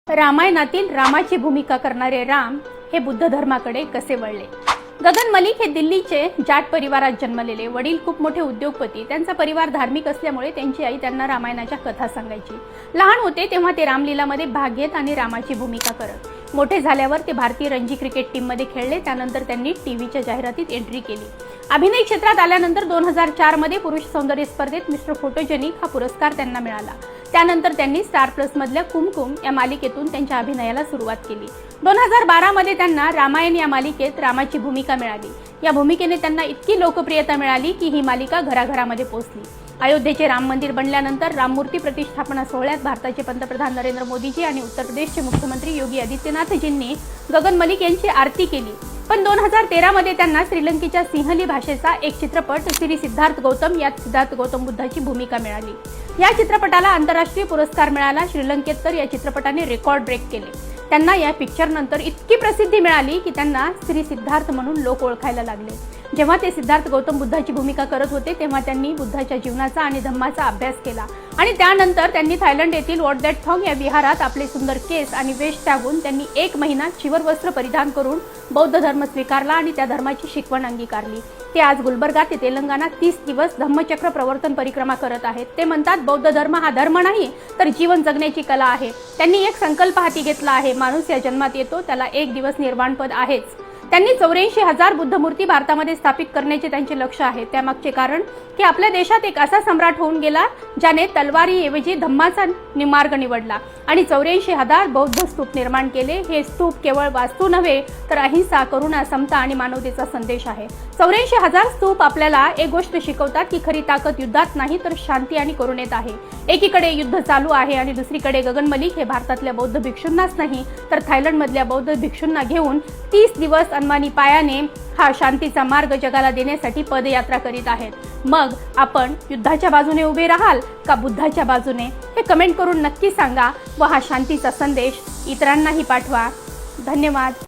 रामायणातील रामाची भूमिका करणारे राम हे बुद्ध धर्माकडे कसे वळले। गगन मलिक हे दिल्लीचे जाट परिवारात जन्मलेले। वडील खूप मोठे उद्योगपती। त्यांचा परिवार धार्मिक असल्यामुळे त्यांची आई त्यांना रामायणाच्या कथा सांगायची। लहान होते तेव्हा ते रामलीलामध्ये भाग घेत आणि रामाची भूमिका करत। मोठे झाल्यावर ते भारतीय रणजी क्रिकेट टीममध्ये खेळले। त्यानंतर त्यांनी टीव्हीच्या जाहिरातीत एंट्री केली। अभिनय क्षेत्रात आल्यानंतर 2004 मध्ये पुरुष सौंदर्य स्पर्धेत मिस्टर फोटोजेनिक हा पुरस्कार त्यांना मिळाला। त्यानंतर त्यांनी स्टार प्लस मधल्या कुमकुम या मालिकेतून त्यांच्या अभिनयाला सुरुवात केली। 2012 मध्ये त्यांना रामायण या मालिकेत रामाची भूमिका मिळाली। या भूमिकेने त्यांना इतकी लोकप्रियता मिळाली की ही मालिका घराघरामध्ये पोहोचली। अयोध्येचे राम मंदिर बनल्यानंतर राममूर्ती प्रतिष्ठापना सोहळ्यात भारताचे पंतप्रधान नरेंद्र मोदीजी आणि उत्तर प्रदेशचे मुख्यमंत्री योगी आदित्यनाथजींनी गगन मलिक यांची आरती केली। पण 2013 मध्ये त्यांना श्रीलंकेच्या सिंहली भाषेचा एक चित्रपट श्री सिद्धार्थ गौतम यात सिद्धार्थ गौतम बुद्धाची भूमिका मिळाली। या चित्रपटाला आंतरराष्ट्रीय पुरस्कार मिळाला। श्रीलंकेत तर या चित्रपटाने रेकॉर्ड ब्रेक केले। त्यांना या पिक्चर नंतर इतकी प्रसिद्धी मिळाली की त्यांना श्री सिद्धार्थ म्हणून लोक ओळखायला लागले। जेव्हा ते सिद्धार्थ गौतम बुद्धाची भूमिका करत होते तेव्हा त्यांनी बुद्धाच्या जीवनाचा आणि धम्माचा अभ्यास केला आणि त्यानंतर त्यांनी थायलंड येथील वॉट दॅट थॉंग या विहारात आपले सुंदर केस आणि वेश त्यागून त्यांनी 1 महिना चिवर वस्त्र परिधान करून बौद्ध धर्म स्वीकारला आणि त्या धर्माची शिकवण अंगीकारली। ते आज गुलबर्गा ते तेलंगणा 30 दिवस धम्मचक्र प्रवर्तन परिक्रमा करत आहेत। ते म्हणतात बौद्ध धर्म हा धर्म नाही तर जीवन जगण्याची कला आहे। त्यांनी एक संकल्प हाती घेतला आहे, माणूस या जन्मात येतो त्याला एक दिवस निर्वाणपद आहेच। त्यांनी 84,000 बुद्ध मूर्ती भारतामध्ये स्थापित करण्याचे त्यांचे लक्ष्य आहे। त्यामागचे कारण की आपल्या देशात एक असा सम्राट होऊन गेला ज्याने तलवारीऐवजी धम्माचा मार्ग निवडला आणि 84,000 बौद्ध स्तूप निर्माण केले। हे स्तूप केवळ वास्तू नव्हे तर अहिंसा, करुणा, समता आणि मानवतेचा संदेश आहे। 84,000 स्तूप आपल्याला एक गोष्ट शिकवतात की खरी ताकद युद्धात नाही तर शांती आणि करुणेत आहे। एकीकडे युद्ध चालू आहे आणि दुसरीकडे गगन मलिक हे भारतातल्या बौद्ध भिक्षूंनाच नाही तर थायलंड मधल्या बौद्ध भिक्षूंना घेऊन 30 दिवस अनवाणी पायाने हा शांतीचा मार्ग जगाला देण्यासाठी पदयात्रा करीत आहेत। मग आपण युद्धाच्या बाजूने उभे राहाल का बुद्धाच्या बाजूने हे कमेंट करून नक्की सांगा व हा शांतीचा संदेश इतरांनाही पाठवा। धन्यवाद।